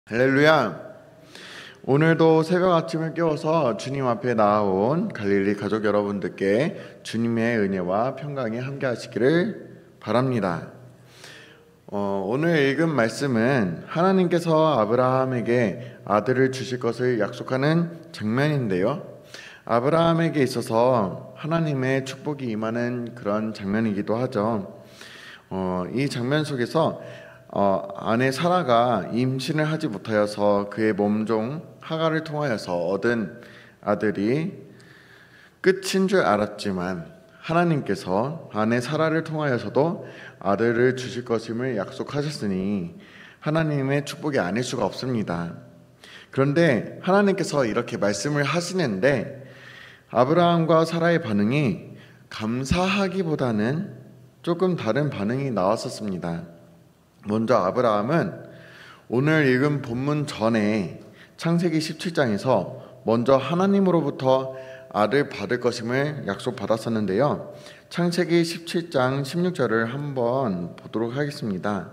할렐루야. 오늘도 새벽 아침을 깨워서 주님 앞에 나아온 갈릴리 가족 여러분들께 주님의 은혜와 평강이 함께 하시기를 바랍니다. 오늘 읽은 말씀은 하나님께서 아브라함에게 아들을 주실 것을 약속하는 장면인데요. 아브라함에게 있어서 하나님의 축복이 임하는 그런 장면이기도 하죠. 이 장면 속에서 아내 사라가 임신을 하지 못하여서 그의 몸종 하갈을 통하여서 얻은 아들이 끝인 줄 알았지만 하나님께서 아내 사라를 통하여서도 아들을 주실 것임을 약속하셨으니 하나님의 축복이 아닐 수가 없습니다. 그런데 하나님께서 이렇게 말씀을 하시는데 아브라함과 사라의 반응이 감사하기보다는 조금 다른 반응이 나왔었습니다. 먼저 아브라함은 오늘 읽은 본문 전에 창세기 17장에서 먼저 하나님으로부터 아들 받을 것임을 약속받았었는데요. 창세기 17장 16절을 한번 보도록 하겠습니다.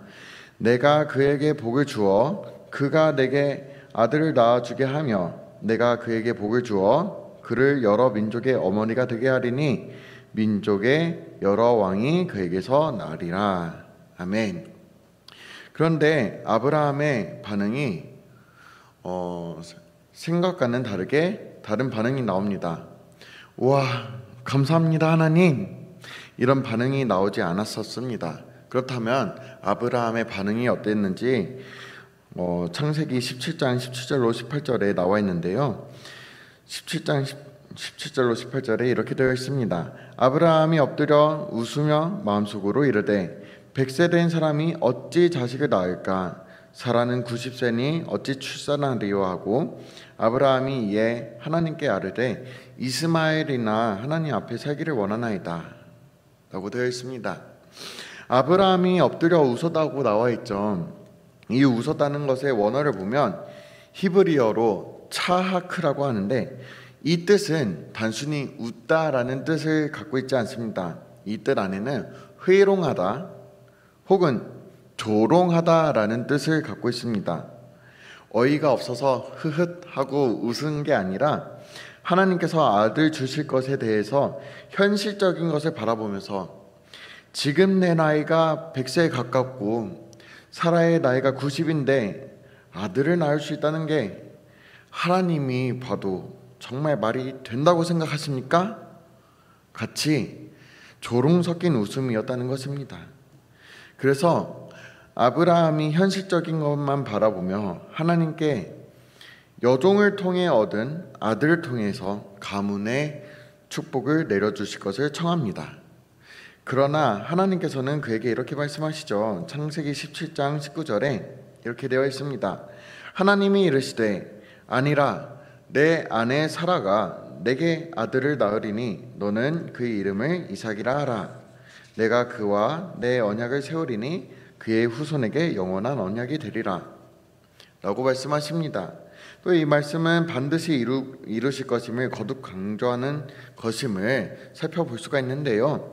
내가 그에게 복을 주어 그가 내게 아들을 낳아주게 하며 내가 그에게 복을 주어 그를 여러 민족의 어머니가 되게 하리니 민족의 여러 왕이 그에게서 나리라. 아멘. 그런데 아브라함의 반응이 생각과는 다르게 다른 반응이 나옵니다. 우와, 감사합니다 하나님, 이런 반응이 나오지 않았었습니다. 그렇다면 아브라함의 반응이 어땠는지 창세기 17장 17절로 18절에 나와 있는데요. 17장 17절로 18절에 이렇게 되어 있습니다. 아브라함이 엎드려 웃으며 마음속으로 이르되 100세 된 사람이 어찌 자식을 낳을까? 사라는 90세니 어찌 출산하리요 하고 아브라함이 이에 하나님께 아뢰되 이스마엘이나 하나님 앞에 살기를 원하나이다 라고 되어 있습니다. 아브라함이 엎드려 웃었다고 나와 있죠. 이 웃었다는 것의 원어를 보면 히브리어로 차하크라고 하는데 이 뜻은 단순히 웃다라는 뜻을 갖고 있지 않습니다. 이 뜻 안에는 회롱하다 혹은 조롱하다라는 뜻을 갖고 있습니다. 어이가 없어서 흐흐하고 웃은 게 아니라 하나님께서 아들 주실 것에 대해서 현실적인 것을 바라보면서 지금 내 나이가 100세에 가깝고 사라의 나이가 90인데 아들을 낳을 수 있다는 게 하나님이 봐도 정말 말이 된다고 생각하십니까? 같이 조롱 섞인 웃음이었다는 것입니다. 그래서 아브라함이 현실적인 것만 바라보며 하나님께 여종을 통해 얻은 아들을 통해서 가문의 축복을 내려주실 것을 청합니다. 그러나 하나님께서는 그에게 이렇게 말씀하시죠. 창세기 17장 19절에 이렇게 되어 있습니다. 하나님이 이르시되 아니라 내 아내 사라가 내게 아들을 낳으리니 너는 그의 이름을 이삭이라 하라. 내가 그와 내 언약을 세우리니 그의 후손에게 영원한 언약이 되리라 라고 말씀하십니다. 또 이 말씀은 반드시 이루실 것임을 거듭 강조하는 것임을 살펴볼 수가 있는데요.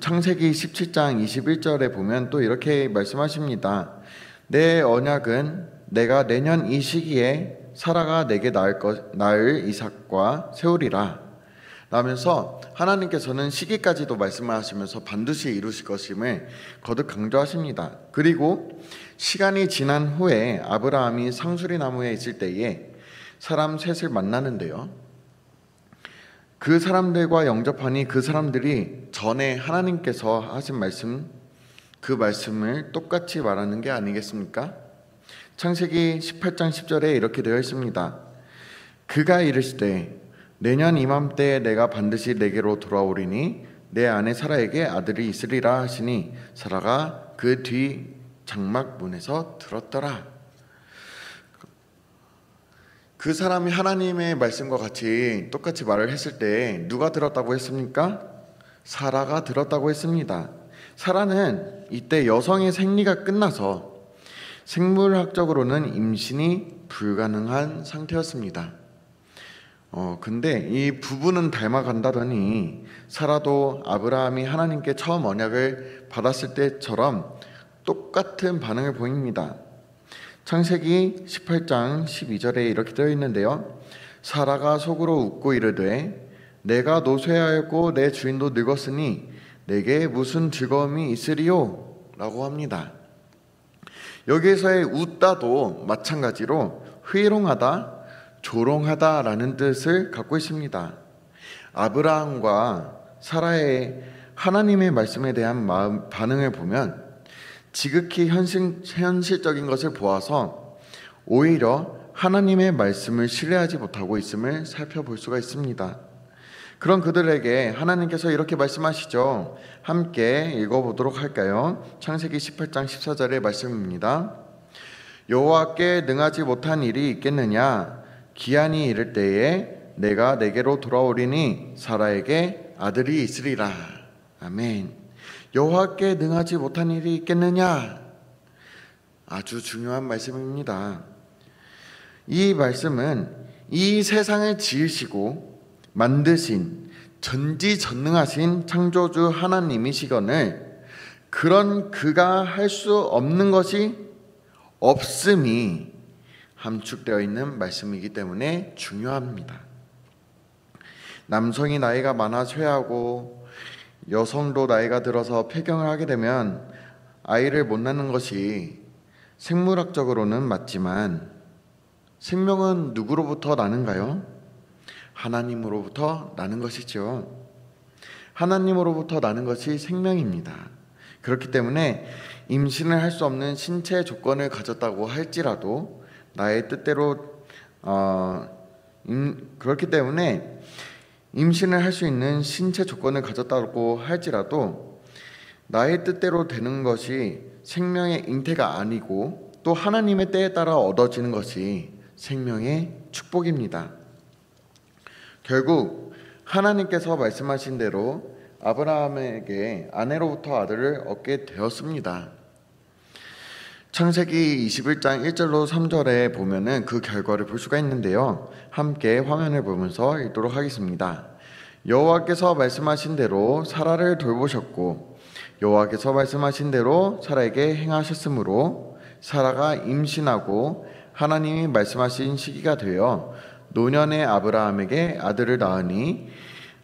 창세기 17장 21절에 보면 또 이렇게 말씀하십니다. 내 언약은 내가 내년 이 시기에 사라가 내게 낳을 이삭과 세우리라 라면서 하나님께서는 시기까지도 말씀을 하시면서 반드시 이루실 것임을 거듭 강조하십니다. 그리고 시간이 지난 후에 아브라함이 상수리 나무에 있을 때에 사람 셋을 만나는데요. 그 사람들과 영접하니 그 사람들이 전에 하나님께서 하신 말씀, 그 말씀을 똑같이 말하는 게 아니겠습니까? 창세기 18장 10절에 이렇게 되어 있습니다. 그가 이르시되 내년 이맘때에 내가 반드시 내게로 돌아오리니 내 아내 사라에게 아들이 있으리라 하시니 사라가 그 뒤 장막 문에서 들었더라. 그 사람이 하나님의 말씀과 같이 똑같이 말을 했을 때 누가 들었다고 했습니까? 사라가 들었다고 했습니다. 사라는 이때 여성의 생리가 끝나서 생물학적으로는 임신이 불가능한 상태였습니다. 근데 이 부부는 닮아간다더니 사라도 아브라함이 하나님께 처음 언약을 받았을 때처럼 똑같은 반응을 보입니다. 창세기 18장 12절에 이렇게 되어 있는데요. 사라가 속으로 웃고 이르되 내가 노쇠하였고 내 주인도 늙었으니 내게 무슨 즐거움이 있으리요? 라고 합니다. 여기에서의 웃다도 마찬가지로 회롱하다, 조롱하다라는 뜻을 갖고 있습니다. 아브라함과 사라의 하나님의 말씀에 대한 반응을 보면 지극히 현실적인 것을 보아서 오히려 하나님의 말씀을 신뢰하지 못하고 있음을 살펴볼 수가 있습니다. 그런 그들에게 하나님께서 이렇게 말씀하시죠. 함께 읽어보도록 할까요? 창세기 18장 14절의 말씀입니다. 여호와께 능하지 못한 일이 있겠느냐? 기한이 이를 때에 내가 내게로 돌아오리니 사라에게 아들이 있으리라. 아멘. 여호와께 능하지 못한 일이 있겠느냐? 아주 중요한 말씀입니다. 이 말씀은 이 세상을 지으시고 만드신 전지전능하신 창조주 하나님이시거늘 그런 그가 할 수 없는 것이 없음이 함축되어 있는 말씀이기 때문에 중요합니다. 남성이 나이가 많아 쇠하고 여성도 나이가 들어서 폐경을 하게 되면 아이를 못 낳는 것이 생물학적으로는 맞지만 생명은 누구로부터 나는가요? 하나님으로부터 나는 것이죠. 하나님으로부터 나는 것이 생명입니다. 그렇기 때문에 임신을 할 수 없는 신체 조건을 가졌다고 할지라도 나의 뜻대로 그렇기 때문에 임신을 할 수 있는 신체 조건을 가졌다고 할지라도 나의 뜻대로 되는 것이 생명의 잉태가 아니고 또 하나님의 때에 따라 얻어지는 것이 생명의 축복입니다. 결국 하나님께서 말씀하신 대로 아브라함에게 아내로부터 아들을 얻게 되었습니다. 창세기 21장 1절로 3절에 보면은 그 결과를 볼 수가 있는데요. 함께 화면을 보면서 읽도록 하겠습니다. 여호와께서 말씀하신 대로 사라를 돌보셨고 여호와께서 말씀하신 대로 사라에게 행하셨으므로 사라가 임신하고 하나님이 말씀하신 시기가 되어 노년의 아브라함에게 아들을 낳으니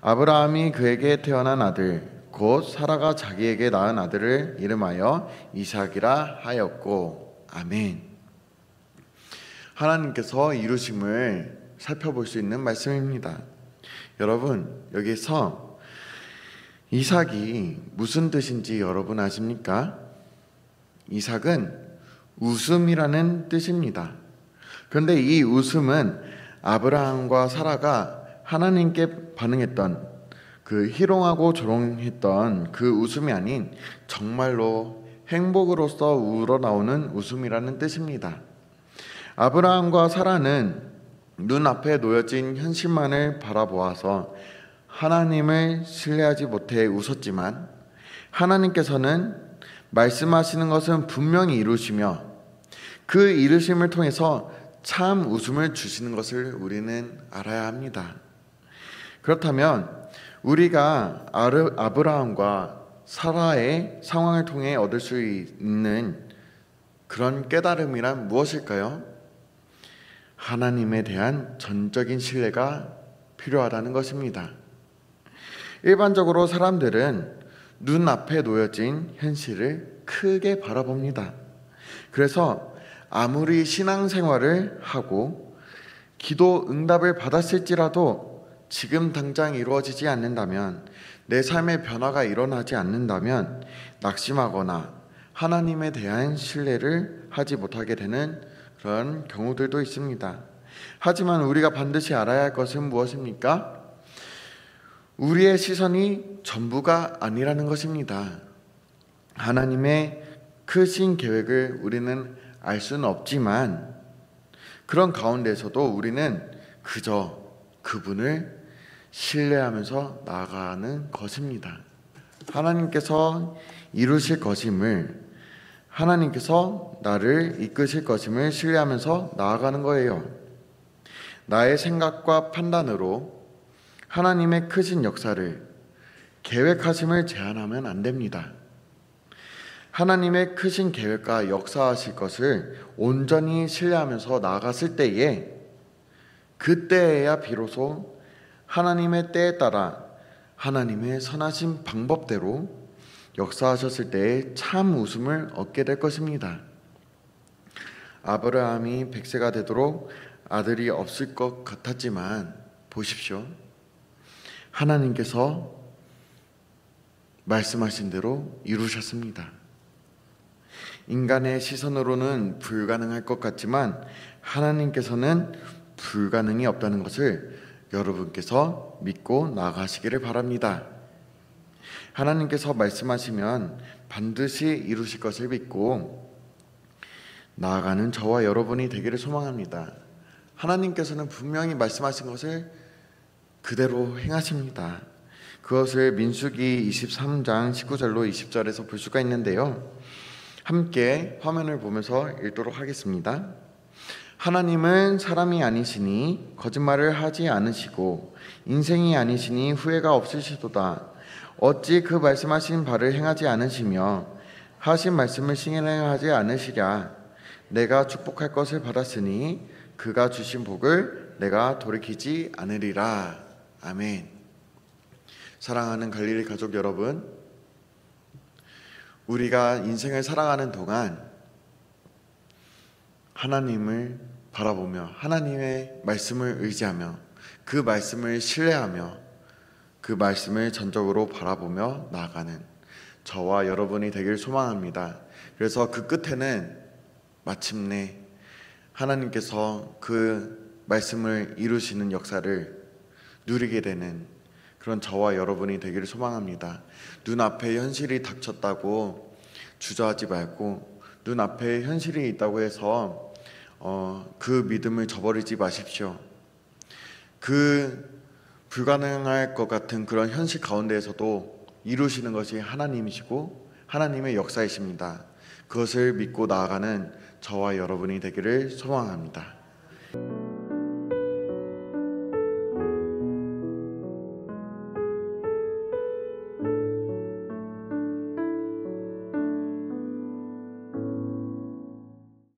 아브라함이 그에게 태어난 아들 곧 사라가 자기에게 낳은 아들을 이름하여 이삭이라 하였고. 아멘. 하나님께서 이루심을 살펴볼 수 있는 말씀입니다. 여러분, 여기서 이삭이 무슨 뜻인지 여러분 아십니까? 이삭은 웃음이라는 뜻입니다. 그런데 이 웃음은 아브라함과 사라가 하나님께 반응했던 그 희롱하고 조롱했던 그 웃음이 아닌 정말로 행복으로서 우러나오는 웃음이라는 뜻입니다. 아브라함과 사라는 눈앞에 놓여진 현실만을 바라보아서 하나님을 신뢰하지 못해 웃었지만 하나님께서는 말씀하시는 것은 분명히 이루시며 그 이루심을 통해서 참 웃음을 주시는 것을 우리는 알아야 합니다. 그렇다면 우리가 아브라함과 사라의 상황을 통해 얻을 수 있는 그런 깨달음이란 무엇일까요? 하나님에 대한 전적인 신뢰가 필요하다는 것입니다. 일반적으로 사람들은 눈앞에 놓여진 현실을 크게 바라봅니다. 그래서 아무리 신앙생활을 하고 기도 응답을 받았을지라도 지금 당장 이루어지지 않는다면, 내 삶의 변화가 일어나지 않는다면 낙심하거나 하나님에 대한 신뢰를 하지 못하게 되는 그런 경우들도 있습니다. 하지만 우리가 반드시 알아야 할 것은 무엇입니까? 우리의 시선이 전부가 아니라는 것입니다. 하나님의 크신 계획을 우리는 알 수는 없지만 그런 가운데서도 우리는 그저 그분을 신뢰하면서 나아가는 것입니다. 하나님께서 이루실 것임을, 하나님께서 나를 이끄실 것임을 신뢰하면서 나아가는 거예요. 나의 생각과 판단으로 하나님의 크신 역사를, 계획하심을 제한하면 안 됩니다. 하나님의 크신 계획과 역사하실 것을 온전히 신뢰하면서 나아갔을 때에, 그때에야 비로소 하나님의 때에 따라 하나님의 선하신 방법대로 역사하셨을 때에 참 웃음을 얻게 될 것입니다. 아브라함이 100세가 되도록 아들이 없을 것 같았지만 보십시오. 하나님께서 말씀하신 대로 이루셨습니다. 인간의 시선으로는 불가능할 것 같지만 하나님께서는 불가능이 없다는 것을 여러분께서 믿고 나아가시기를 바랍니다. 하나님께서 말씀하시면 반드시 이루실 것을 믿고 나아가는 저와 여러분이 되기를 소망합니다. 하나님께서는 분명히 말씀하신 것을 그대로 행하십니다. 그것을 민수기 23장 19절로 20절에서 볼 수가 있는데요. 함께 화면을 보면서 읽도록 하겠습니다. 하나님은 사람이 아니시니 거짓말을 하지 않으시고 인생이 아니시니 후회가 없으시도다. 어찌 그 말씀하신 바를 행하지 않으시며 하신 말씀을 실행하지 않으시랴. 내가 축복할 것을 받았으니 그가 주신 복을 내가 돌이키지 않으리라. 아멘. 사랑하는 갈릴리 가족 여러분, 우리가 인생을 살아가는 동안 하나님을 바라보며 하나님의 말씀을 의지하며 그 말씀을 신뢰하며 그 말씀을 전적으로 바라보며 나아가는 저와 여러분이 되길 소망합니다. 그래서 그 끝에는 마침내 하나님께서 그 말씀을 이루시는 역사를 누리게 되는 그런 저와 여러분이 되기를 소망합니다. 눈앞에 현실이 닥쳤다고 주저하지 말고 눈앞에 현실이 있다고 해서 그 믿음을 저버리지 마십시오. 그 불가능할 것 같은 그런 현실 가운데에서도 이루시는 것이 하나님이시고 하나님의 역사이십니다. 그것을 믿고 나아가는 저와 여러분이 되기를 소망합니다.